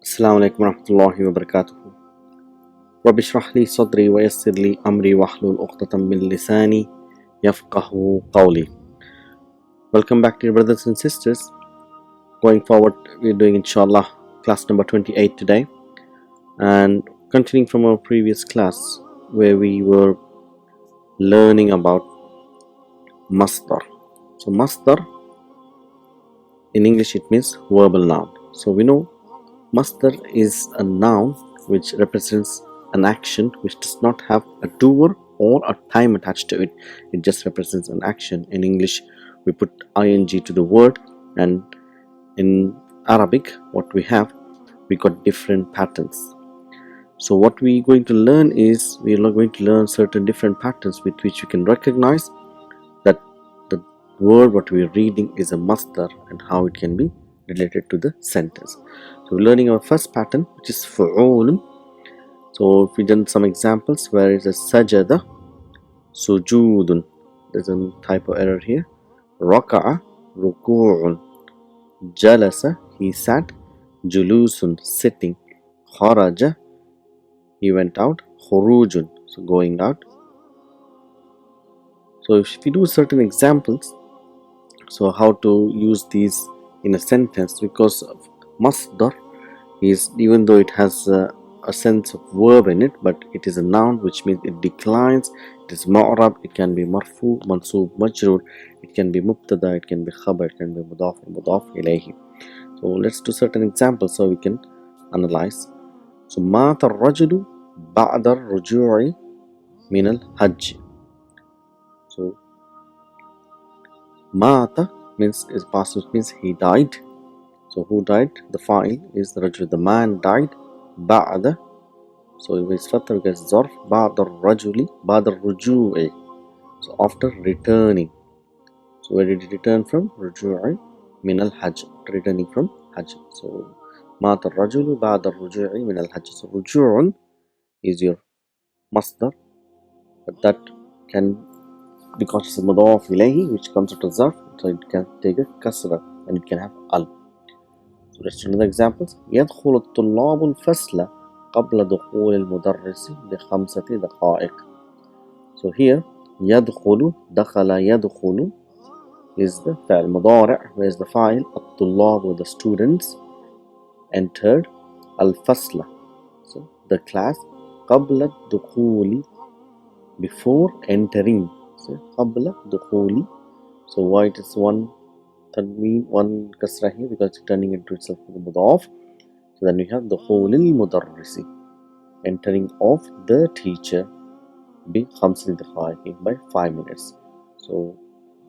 السلام عليكم ورحمة الله وبركاته. رب اشرح لي صدري ويسر لي أمري واحلل عقدة من لساني يفقه قولي. Welcome back, dear brothers and sisters. Going forward, we're doing inshaAllah class number 28 today, and continuing from our previous class where we were learning about masdar. So masdar in English it means verbal noun. So we know masdar is a noun which represents an action which does not have a doer or a time attached to it. It just represents an action. In English we put ing to the word, and in Arabic what we got different patterns. So what we're going to learn is we are going to learn certain different patterns with which you can recognize that the word what we are reading is a masdar and how it can be related to the sentence. So we're learning our first pattern, which is fu'ul. So if we done some examples where it says sajada, sujudun, there's a typo error here. Raka'a, ruku'un. Jalasa, he sat. Julusun, sitting. Kharaja, he went out. Khurujun, so going out. So if we do certain examples, so how to use these in a sentence, because masdar is, even though it has a sense of verb in it, but it is a noun, which means it declines. It is mu'rab, it can be marfu, mansoob, majroor, it can be mubtada, it can be khabar, it can be mudaf, mudaf ilayhi. So let's do certain examples so we can analyze. So mata ar-rajulu ba'da ar-ruju'i min al-hajj. So mata means is past, which means he died. So who died? The fa'il is the rajul, the man died. Ba'da, so it is fatha gets zarf. Ba'da ar-rajuli, ba'da ar-ruju'i, so after returning. So where did he return from? Ruju'i min al-hajj, returning from hajj. So mata ar-rajulu ba'da ar-ruju'i min al-hajj. So ruju'un is your masdar, but that can, because it's a mudaf ilayhi which comes out of zarf, so it can take a kasra and it can have al. So let's do another examples. يدخل الطلاب الفصل قبل دخول المدرس ب5 دقائق. So here يدخل, دخل يدخل is the فعل مضارع, where is the fa'il? الطلاب, with the students entered. الفصل, so the class. قبل الدخول, before entering. So قبل دخول, so why it is one tanween, one kasra here? Because it's turning into itself the mudaf. So then we have دخول المدرس, entering of the teacher, ب5 دقائق, by 5 minutes. So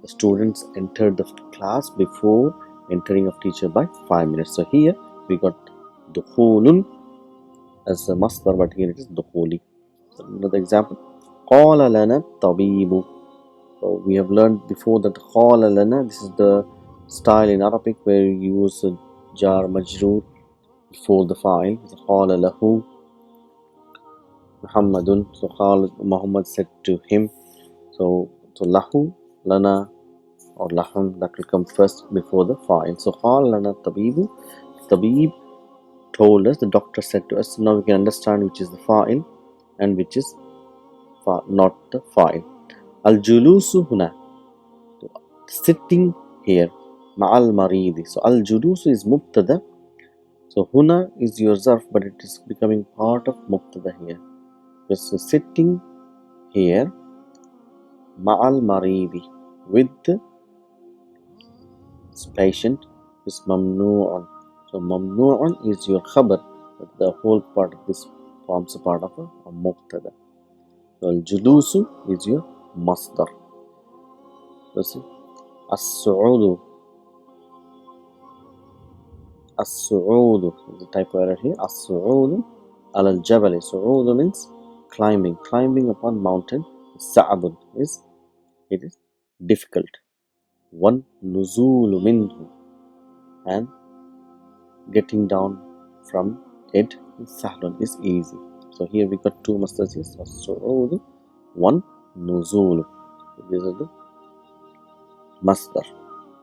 the students entered the class before entering of teacher by 5 minutes. So here we got دخول as a masdar, but here it is دخولي. So another example. قال لنا الطبيب. So we have learned before that قال لنا, this is the style in Arabic where you use jar majroor before the fa'il. So قال له Muhammadun, so قال, Muhammad said to him. So lahu, lana, or lahun, that will come first before the fa'il. So قال لنا الطبيب, tabib told us, the doctor said to us. So now we can understand which is the fa'il and which is not the fa'il. Al-julusu huna, sitting here. Ma'al maridi, so al-julusu is mubtada. So huna is your zarf, but it is becoming part of mubtada here. So sitting here, ma'al maridi, with the patient, is mamnu'un. So mamnu'un is your khabar, but the whole part of this forms a part of a mubtada. So al-julusu is your masdar. So see, as-su'udu, as-su'udu, the typo error here. As-su'udu ala al-jabali. Su'udu means climbing, climbing upon mountain. Sa'abun is, it is difficult. One nuzulu minhu, and getting down from it. Sahlun is easy. So here we got two masdars here. As-su'udu, one nuzulu. So these are the masdar.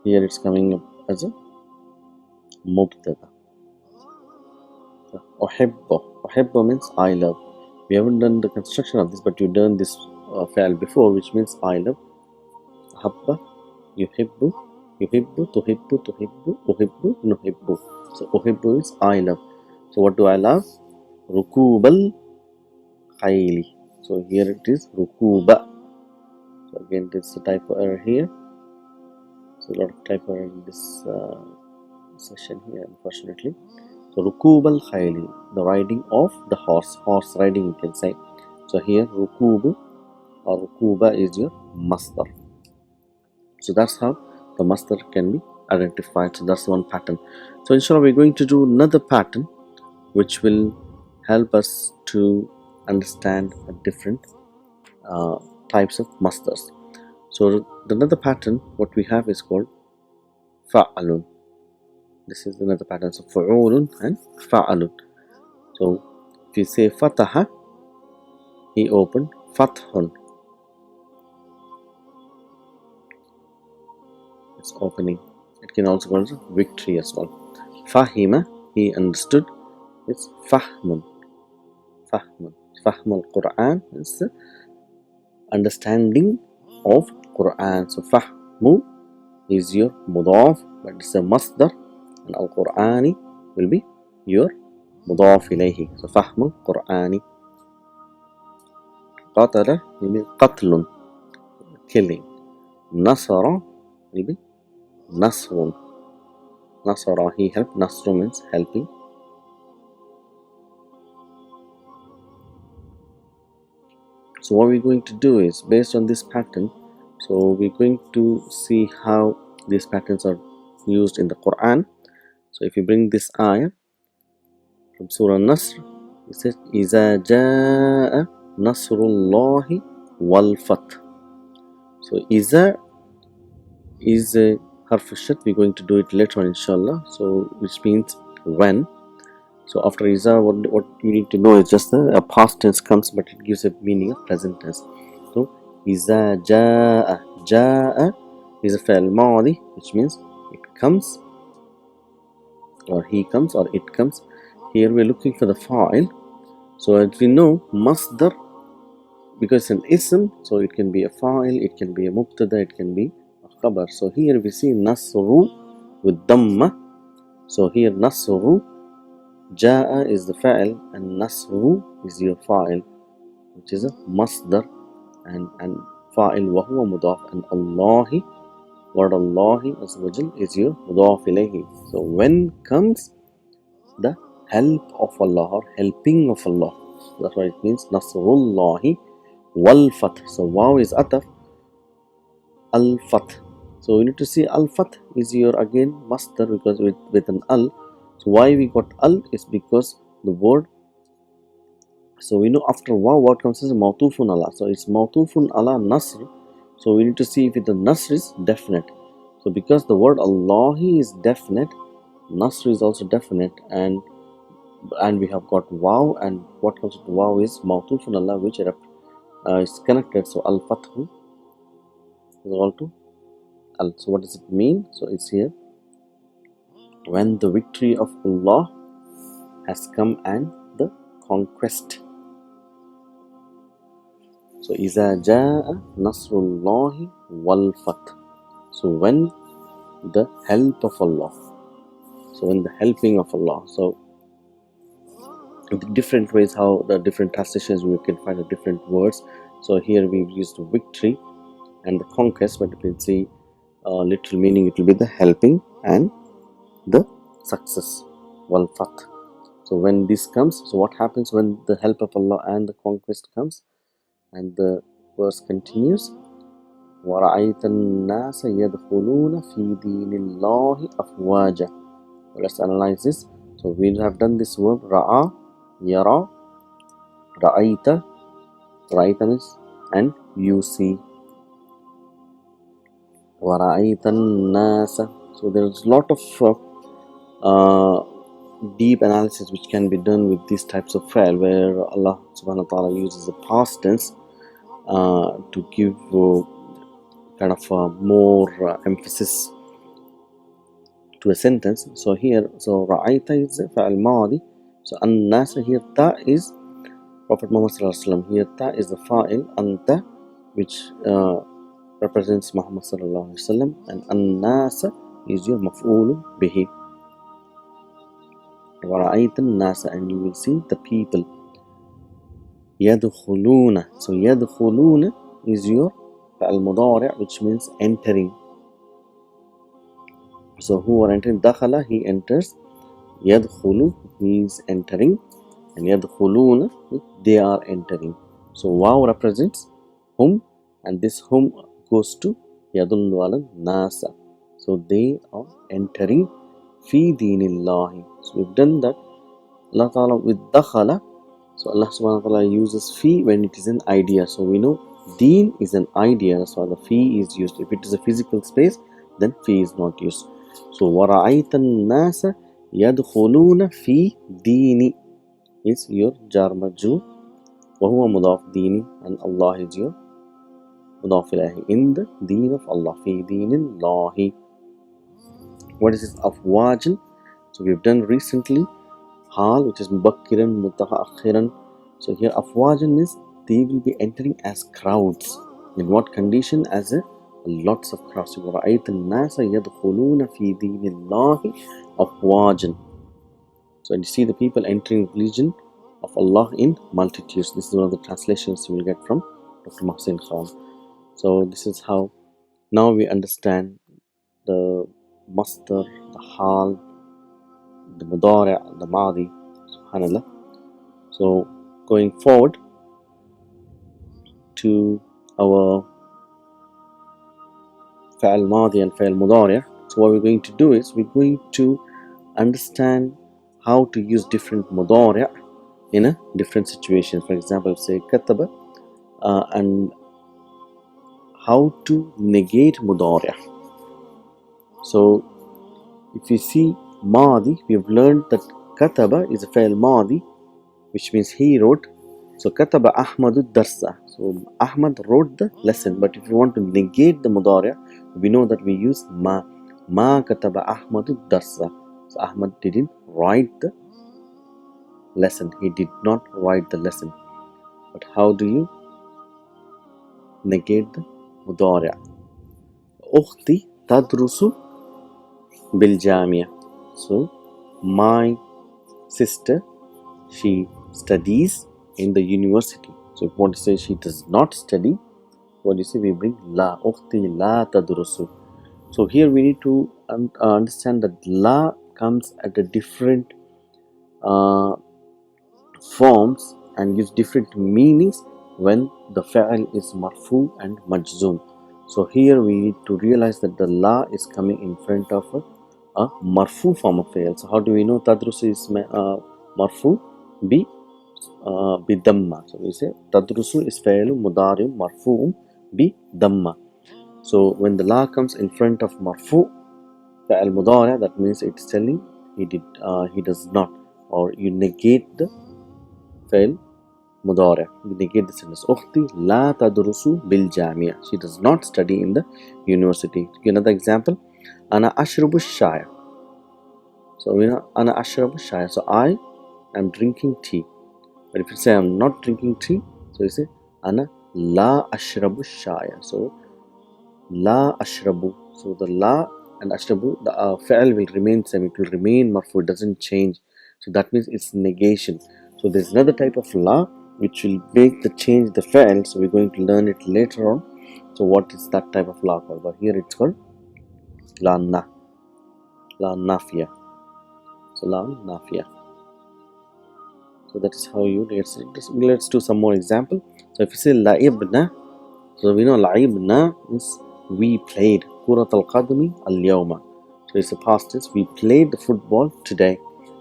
Here it's coming up as a mubtada. أحب. أحب means I love. We haven't done the construction of this, but you've done this فعل before, which means I love. أحب يحب يحب تحب تحب أحب نحب. So أحب means I love. So what do I love? ركوب الخيل. So here it is ركوب. So again, there's a typo error here. So a lot of typo error in this session here, unfortunately. So ركوب الخيل, the riding of the horse. Horse riding, you can say. So here ركوب or ركوبة is your masdar. So that's how the masdar can be identified. So that's one pattern. So inshallah, we're going to do another pattern which will help us to understand a different types of masdars. So another pattern what we have is called fa'alun. This is another pattern. So fa'ulun and fa'alun. So if you say fataha, he opened. Fathun, it's opening. It can also call it victory as well. Fahima, he understood. It's fahmun. Fahmun. Fahm al-Quran is the understanding of Quran. So fahmu is your mudaf, but it's a masdar, and al-Qurani will be your mudaf ilayhi. So fahm al-Qurani. Qatala will be qatlun, killing. Nasara will be nasrun. Nasara, he helped. Nasru means helping. So what we're going to do is, based on this pattern, so we're going to see how these patterns are used in the Quran. So if you bring this ayah from Surah Nasr, it says إِذَا جَاءَ نَصْرُ اللَّهِ وَالْفَتْحُ. So إِذَا is a harf al-shart. We're going to do it later on, inshallah. So which means when. So after إِذَا, what you need to know is just a past tense comes, but it gives a meaning of present tense. So إِذَا جَاءَ, جَاءَ is a فعل ماضي, which means it comes, or he comes, or it comes. Here we're looking for the fa'il. So as we know, masdar, because it's an ism, so it can be a fa'il, it can be a mubtada, it can be a khabar. So here we see nasru with dhamma. So here nasru, ja'a is the fa'il, and nasru is your fa'il, which is a masdar, and fa'il wa huwa mudaf, and Allahi, word Allahi azza wa jal is your mudaf ilayhi. So when comes the help of Allah, or helping of Allah, that's what it means. Nasrullahi wal fath. So wow is ataf, al fath. So we need to see al fath is your again masdar, because with an al. So why we got al is because the word, so we know after wow what comes is mawtufun ala. So it's mawtufun ala nasr. So we need to see if the nasr is definite. So because the word Allahi is definite, nasr is also definite, and we have got wow, and what comes with wow is mawtufun ala, which is connected. So al fathu is equal to al. So what does it mean? So it's here, when the victory of Allah has come and the conquest. So إِذَا جَاءَ نَصْرُ اللَّهِ وَالْفَتْحُ. So when the help of Allah, so when the helping of Allah. So in the different ways how the different translations we can find the different words. So here we've used victory and the conquest, but you can see literal meaning, it will be the helping and the success, wal fath. So when this comes, so what happens when the help of Allah and the conquest comes? And the verse continues, وَرَأَيْتَ النَّاسَ يَدْخُلُونَ فِي دِينِ اللَّهِ أَفْوَاجًا. Let's analyze this. So we have done this verb ra'a, yara, ra'aita. Ra'aita means and you see. وَرَأَيْتَ النَّاسَ. So there's a lot of deep analysis which can be done with these types of fa'il, where Allah subhanahu wa ta'ala uses the past tense to give kind of more emphasis to a sentence. So here, so ra'aita is fa'al madi. So an-nasa here, ta is Prophet Muhammad sallallahu alaihi wasallam. Here ta is the fa'il, anta, which represents Muhammad sallallahu alaihi wasallam, and an-nasa is your maf'ul bihi. وَرَأَيْتَ النَّاسَ, and you will see the people. يَدْخُلُونَ, so يَدْخُلُونَ is your al-mudari', which means entering. So who are entering? Dakhala, he enters. Yadkhulu, he is entering. And yadkhuluna, they are entering. So waw represents whom, and this whom goes to yadullu ala nasa. So they are entering fi dinillahi. So we've done that. Allah Ta'ala with dakhala. So Allah Subhanahu wa Ta'ala uses fi when it is an idea. So we know deen is an idea, so the fi is used. If it is a physical space, then fi is not used. So وَرَأَيْتَ النَّاسَ يَدْخُلُونَ فِي دِينِ is your jar majrur, وَهُوَ مُضَافْ دِينِ, and Allah is your مضاف إليه, in the deen of Allah, في دين الله. What is this? أفواجا. So we've done recently hal, which is mubakkiran, mutaakhiran. So here afwajan means they will be entering as crowds. In what condition? As a lots of crowds. وَرَأَيْتَ النَّاسَ يَدْخُلُونَ فِي دِينِ اللَّهِ أَفْوَاجًا. So you see the people entering religion of Allah in multitudes. This is one of the translations you will get from Dr. Mohsin Khan. So this is how now we understand the masdar, the hal, the mudari', the madi. Subhanallah. So going forward to our fa'al madi and fa'al mudari'. So what we're going to do is we're going to understand how to use different mudari' in a different situation. For example, say kataba, and how to negate mudari'. So if you see madi, we have learned that kataba is a fa'al madi, which means he wrote. So kataba Ahmadu darsa. So Ahmad wrote the lesson. But if you want to negate the mudari', we know that we use ma. Ma kataba Ahmadu darsa. So Ahmad didn't write the lesson. He did not write the lesson. But how do you negate the mudari'? Ukhti tadrusu bil jamia. So my sister, she studies in the university. So if you want to say she does not study, what do you say? We bring la. Ukhti la tadrusu. So here we need to understand that la comes at a different forms and gives different meanings when the fa'al is marfu and majzoom. So here we need to realize that the la is coming in front of a marfu form of fa'al. So how do we know tadrusu is marfu? Bi damma. So we say tadrusu is fa'al mudari marfu bi damma. So when the la comes in front of marfu fa'al mudari', that means it's telling he does not, or you negate the fa'al mudari'. You negate the sentence. Ukhti la tadrusu bil jamia. She does not study in the university. Another example. Ana ashrabu shaya. So we know ana ashrabu shaya. So I am drinking tea. But if you say I'm not drinking tea, so you say ana la ashrabu shaya. So la ashrabu. So the la and ashrabu, the fa'al will remain same. It will remain marfu. It doesn't change. So that means it's negation. So there's another type of la which will make the change the fa'al. So we're going to learn it later on. So what is that type of la called? But here it's called la nafiya. So la nafiya. So that is how you let's do some more example. So if you say la'ibna, so we know la'ibna is we played kurat al-qadmi al-yawma. So it's a past tense. We played the football today.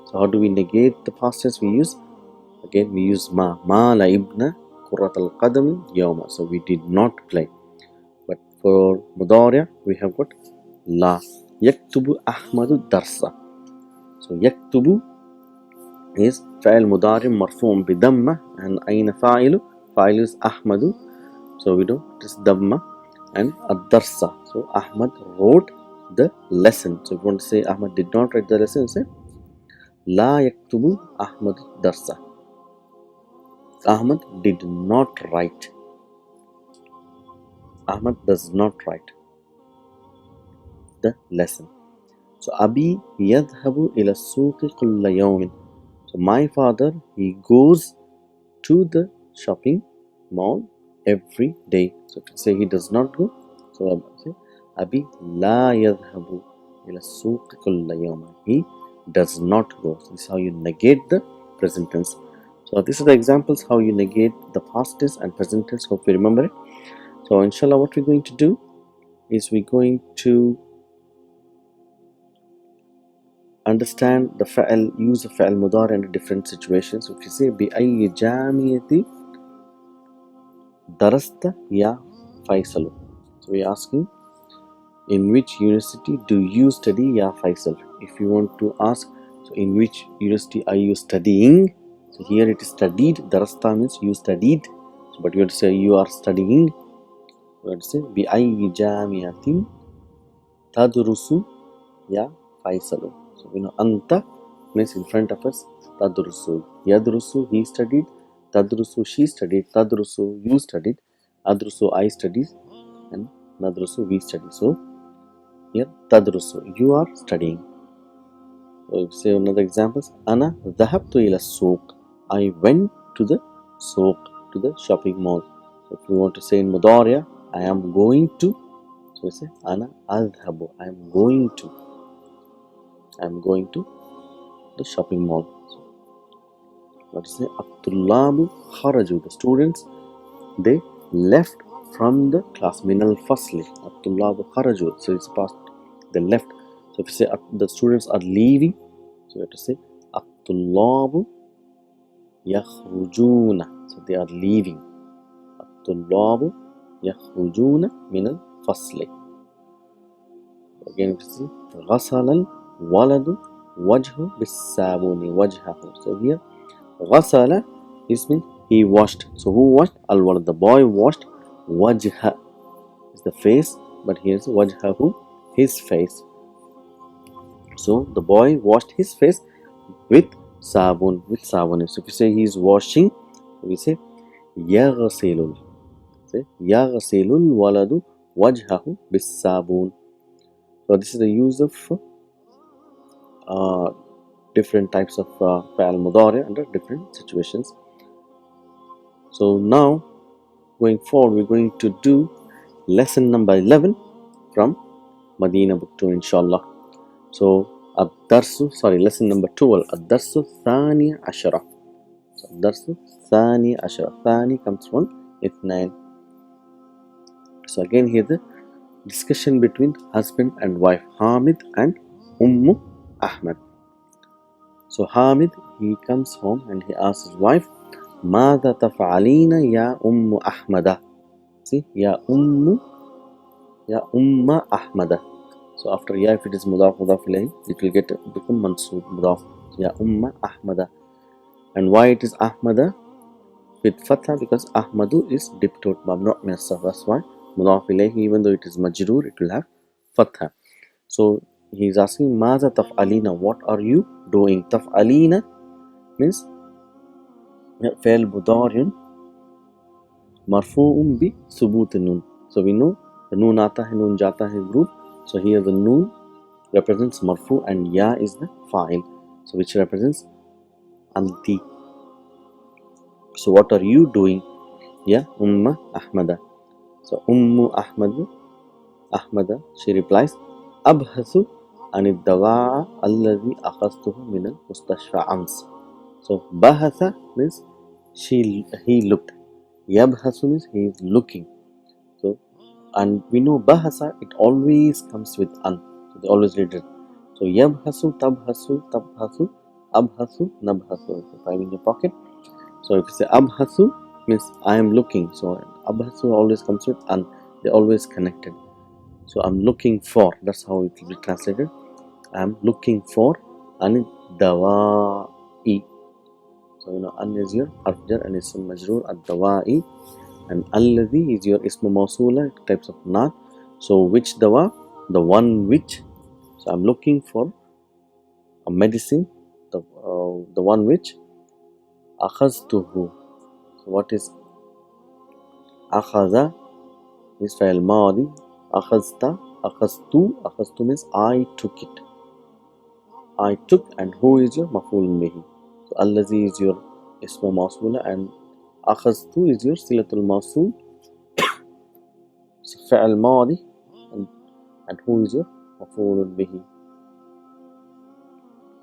So how do we negate the past tense? We use ma la'ibna kurat al-qadmi yawma. So we did not play. But for mudari' we have got la. Yaktubu Ahmadu darsa. So yaktubu is fa'il mudari marfu' bi damma, and ayna fa'ilu? Fa'il is Ahmadu. So we know it is damma, and ad-darsa. So Ahmad wrote the lesson. So if you want to say Ahmad did not write the lesson, say لا يكتب أحمد الدرس. Ahmad did not write. Ahmad does not write the lesson. So أبي يذهب إلى السوق كل يوم. So my father, he goes to the shopping mall every day. So if you say he does not go, so I say أبي لا يذهب إلى السوق كل يوم. He does not go. So this is how you negate the present tense. So these are the examples how you negate the past tense and present tense. Hope you remember it. So inshallah, what we're going to do is we're going to understand the fa'al, use of fa'al mudar in different situations. So if you say بأي جامعة درست يا فيصل, so we're asking in which university do you study ya Faisal. If you want to ask, so in which university are you studying, so here it is studied. Darasta means you studied, so, but you have to say you are studying. You have to say بأي جامعة تدرس يا فيصل. So you know anta means in front of us. Tadrusu, yadrusu, he studied. Tadrusu, she studied. Tadrusu, you studied. Adrusu, I studied. And nadrusu, we study. So here tadrusu, you are studying. So say another examples. Ana dhahabtu ila suq, I went to the suq, to the shopping mall. So if you want to say in mudari'a, I am going to, so we say ana adhabu, I am going to the shopping mall. So what is it? At-tullabu kharaju, the students, they left from the class. Minal fasli, at-tullabu kharaju, so it's past, they left. So if you say the students are leaving, so you have to say at-tullabu yakhrujuna, so they are leaving. At-tullabu yakhrujuna minal fasli. Again if you see ghasala al-waladu wajhu bis-sabuni wajhahu. So here ghasala is mean he washed. So who washed? Al-walad, the boy washed. Wajha is the face, but here's wajhahu, his face. So the boy washed his face with sabun, So if you say he is washing, we say yaghsilul. Say yaghsilul waladu wajhahu bis sabun. So this is the use of different types of fa'al mudari under different situations. So now going forward, we're going to do lesson number 11 from MADINAH book 2, inshaAllah. So lesson number 12, الدرس الثاني عشرة. So الدرس الثاني عشرة, ثاني comes from اثنين. So again here the discussion between husband and wife, Hamid and Ahmad. So Hamid, he comes home and he asks his wife, ماذا تفعلين يا أحمد. See, يا أحمد. So after ya, if it is mudaf ilayhi, it will become mansoob mudaf. Ya Ahmada. And why it is Ahmada with fatha? Because Ahmadu is diptot mamnu' min as-sarf. That's why mudaf ilayhi, even though it is majroor, it will have fatha. So he is asking maza taf'alina, what are you doing? Taf'alina means fi'l mudari'un marfu'un bi subut nun. So we know the noon aata hai, noon jata hai group. So here the noon represents marfu and ya is the fa'il, so which represents anti. So what are you doing? Ya Ahmada. So Ahmada, she replies, abhathu anid dawa'a alladhi akhastuhu min al-mustashfa ams. So bahatha means he looked. Yabhathu means he is looking. So and we know bahasa, it always comes with an, so they always read it. So yabhasu, tabhasu, abhasu, nabhasu. If I'm in your pocket, so if you say abhasu means I am looking, so abhasu always comes with an, they always connected. So I'm looking for, that's how it will be translated. I'm looking for an dawa'i. So you know an is your harf jar and ism majroor, ad dawa'i. And alladhi is your ismu mawsula, types of naat. So which dawa? The one which. So I'm looking for a medicine, the one which أخذته. So what is أخذ is فعل ماضي. أخذت, أخذت means I took it. I took, and who is your مفعول به. So الذي is your اسم موصولة, and أخذت is your صلة الموصول. So فعل ماضي, and who is your مفعول به.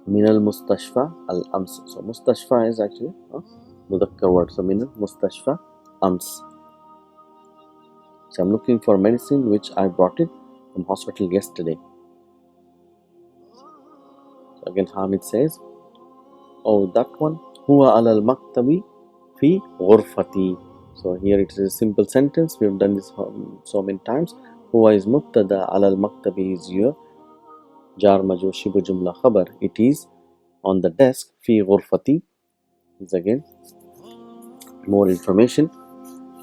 من المستشفى الأمس. So مستشفى is actually مذكر word. So من المستشفى أمس. So I'm looking for medicine which I brought it from hospital yesterday. So again Hamid says, oh, that one. هو على المكتب في غرفتي. So here it is a simple sentence. We have done this so many times. هو is مبتدا, على المكتب is your jar majrur shibu jumla khabar. It is on the desk. في غرفتي is again more information.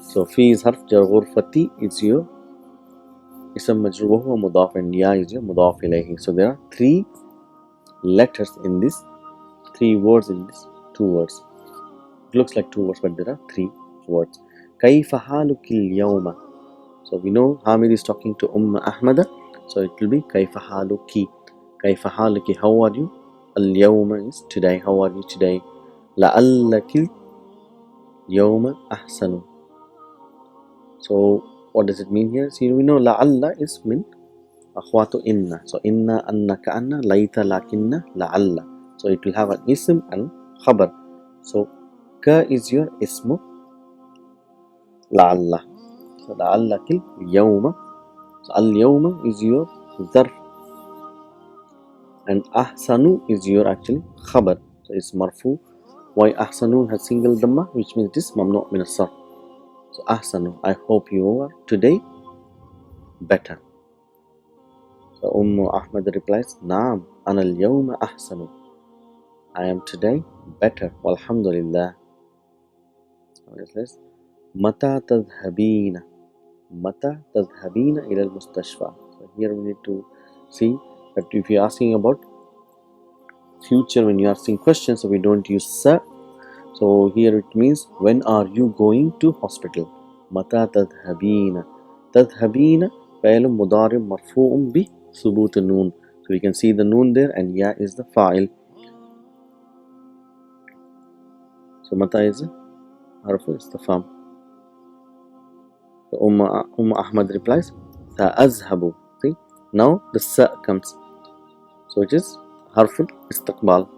So في is harf jar, غرفتي is your ism majrur وهو مضاف, and ya is your مضاف إليه. So there are 3 letters in this, 3 words in this, 2 words. It looks like 2 words, but there are 3 words. كيف حالك اليوم. So we know Hamid is talking to Ahmad, so it will be كيف حالك. كيف حالك, how are you. اليوم is today, how are you today. لعلك اليوم أحسن. So what does it mean here? See, we know لعل is من أخوات إن. So إن, أن, كأن, ليت, لكن, لعل. So it will have an ism and khabar. So ka is your ismu لعل. So لعلك اليوم. So اليوم is your zarf, and أحسن is your actually khabar. So it's marfu. Why أحسن has single dhamma, which means it is mamnu min as-sarf. So أحسن, I hope you are today better. So Ahmad replies, نعم أنا اليوم أحسن. I am today better. Walhamdulillah. متى تذهبين. متى تذهبين إلى المستشفى. So here we need to see that if you're asking about future, when you're asking questions, so we don't use sa. So here it means, when are you going to hospital. متى تذهبين. تذهبين فعل مضارع مرفوع بثبوت النون. So we can see the noon there, and ya is the fa'il. So mata is harfu istifham. So Ahmad replies, سأذهب. See, now the sa comes. So it is harfu istiqbal.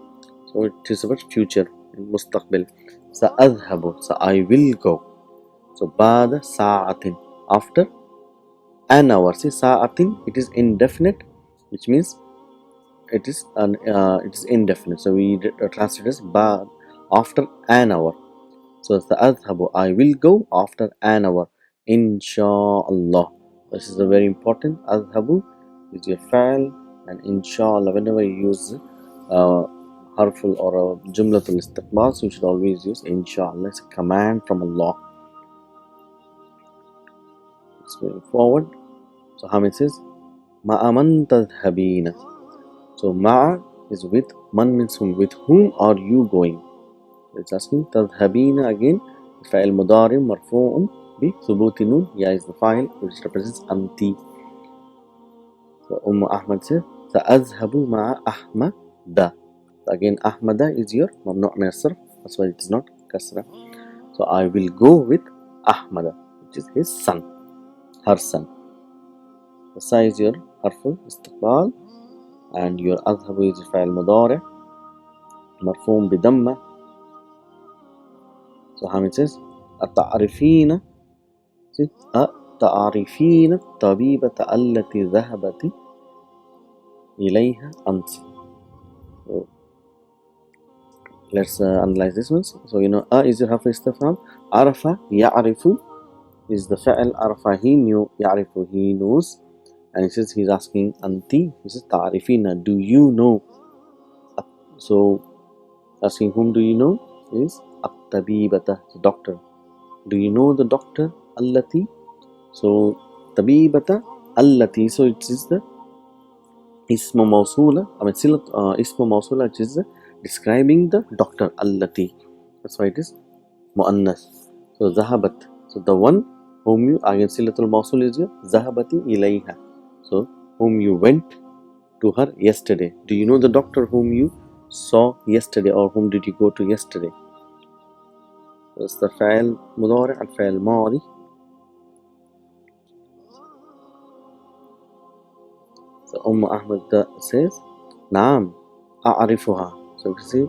So it is about future, mustaqbil. سأذهب, so I will go. So بعد ساعة, after an hour. See, ساعة, it is indefinite, which means it is indefinite. So we translate as بعد, after an hour. So سأذهب, I will go after an hour. inshaAllah. This is a very important. أذهب is your fa'al, and inshaAllah, whenever you use harful or a jumlatul istiqbal, so you should always use inshaAllah. It's a command from Allah. Let's move forward. So Hamid says, ma'a man tadhhabina. So ma'a is with, man means whom, with whom are you going. So it's asking tadhhabina again, fa'il mudari marfu'un bi thubuti nun, ya is the fa'il which represents anti. So Ahmad says, sa'azhabu ma'a Ahmada. So again Ahmada is your mamnu' min as-sarf, that's why it is not kasra. So I will go with Ahmada, which is his son, her son. The sa is your harful istiqbal, and your adhabu is fa'il mudari marfu'un bi damma. So Hamid says, أتعرفين أتعرفين الطبيبة التي ذهبت إليها أنت. So let's analyze this one. So you know, is your harf istifham. Arafa ya'rifu is the fa'il. Arafa, he knew. Ya'rifu, he knows. And he says, he's asking anti. He says ta'rifina, do you know. So asking whom do you know is at-tabibata, the doctor. Do you know the doctor? Allati. So tabibata allati, so it is the ismu mawsula, I mean silat ismu mawsula, which is the describing the doctor. Allati. That's why it is muannas. So zahabat. So the one whom you, again silatul mawsul is your zahabati ilayha. So whom you went to her yesterday. Do you know the doctor whom you saw yesterday, or whom did you go to yesterday? That's the fa'il mudari' and fa'il madi. So Ahmed says, Naam, a'arifuha. So you see,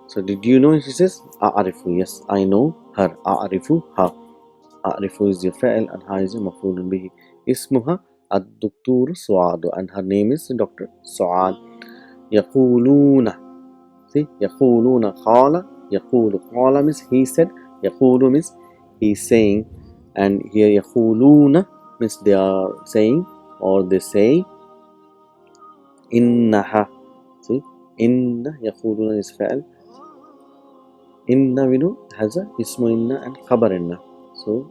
so did you know? She says, a'arifu. Yes, I know her. A'arifu ha. A'arifu is your fa'il and ha is your maf'ulun bihi. Ismuha ad-doktor Su'ad, and her name is Dr. Su'ad. Yaquluna. See, yaquluna qala. Yaqulu. Qala means he said. Yaqulu means he is saying. And here yaquluna means they are saying, or they say. Innaha. See, inna yaquluna is fa'il. Inna we know has a ismu inna and khabar inna. So,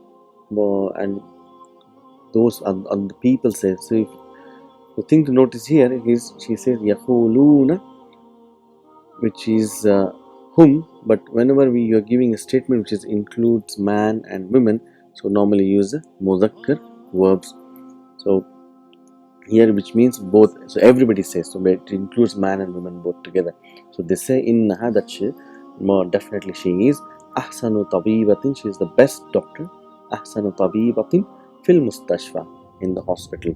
and those are the people say. So, if the thing to notice here is she says yaquluna, which is whom, but whenever you are giving a statement which includes man and women, so normally use mudhakkar verbs. So here, which means both, so everybody says, so it includes man and women both together. So they say innaha, that she, more definitely she is ahsanu tabibatin, she is the best doctor, ahsanu tabibatin fil mustashfa, in the hospital.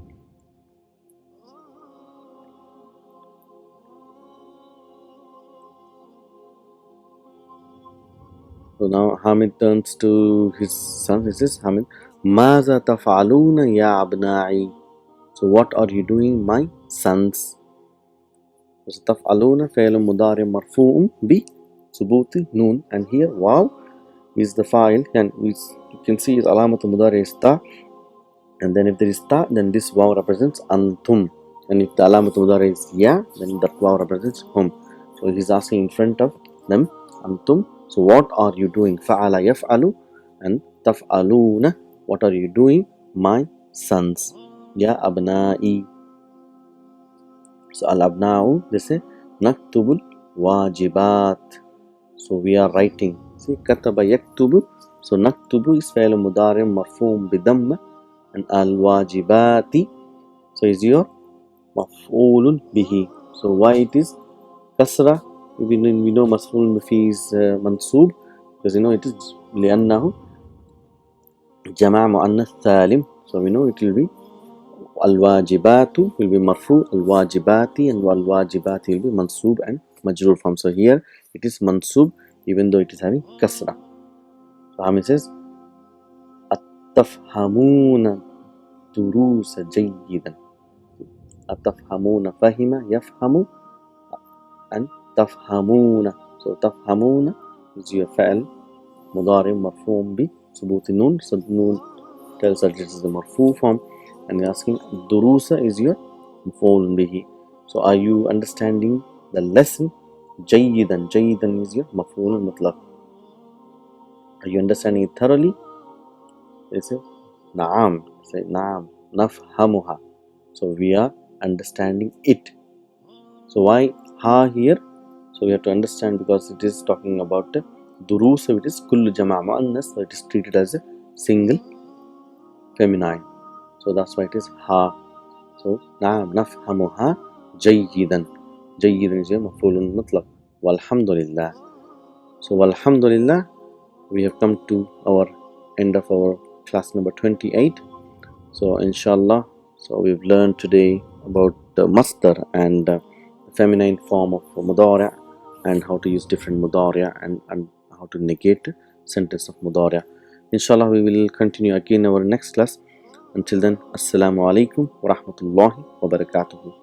So now Hamid turns to his son. He says, Hamid, Maza taf'aluna ya abna'i. So what are you doing, my sons? So taf'aluna fi'l mudari marfu'un bi subuti noon, and here wow is the file, and you can see is alamatul mudari is ta, and then if there is ta, then this wow represents antum, and if the alamatul mudari is ya, then that wow represents hum. So he's asking in front of them, antum. So what are you doing? Fa'ala yaf'alu, and taf'aluna, what are you doing, my sons? Ya abna'i. So al-abna'u, they say naktubul wajibat. So we are writing. See, kataba yaktubu. So naktubu is fi'l mudari marfu'un bidamma, and al-wajibati, so is your maf'ulun bihi. So why it is kasra? We know maf'ulun bihi is mansub, because it is li'annahu jama' mu'annath thalim. So we know it will be al-wajibatu will be marfu, al-wajibati, and al-wajibati will be mansub and majrur form. So here it is mansub even though it is having kasra. So Hamid says atafhamuna durusa jayyidan. Atafhamuna, fahima, yafhamu, and tafhamuna. So tafhamuna is your fa'al mudari marfu'un bi subuti noon. So noon tells us this is the marfu form, and we are asking durusa is your maf'ulun bihi. So are you understanding the lesson? Jayyidan, jayyidan is your maf'ulun mutlaq. Are you understanding it thoroughly? They say na'am. Say na'am, nafhamuha. So we are understanding it. So why ha here? So we have to understand, because it is talking about durus, so it is kullu jama' mu'annas, so it is treated as a single feminine. So that's why it is ha. So na'am nafhamuha jayyidan. Jayyidan is your maf'ulun mutlaq. Walhamdulillah. So walhamdulillah, we have come to our end of our class number 28. So inshaAllah, so we've learned today about the masdar and the feminine form of mudara, and how to use different mudara, and how to negate sentence of mudara. Inshallah, we will continue again our next class. Until then, assalamu alaikum wa rahmatullahi wa barakatuhu.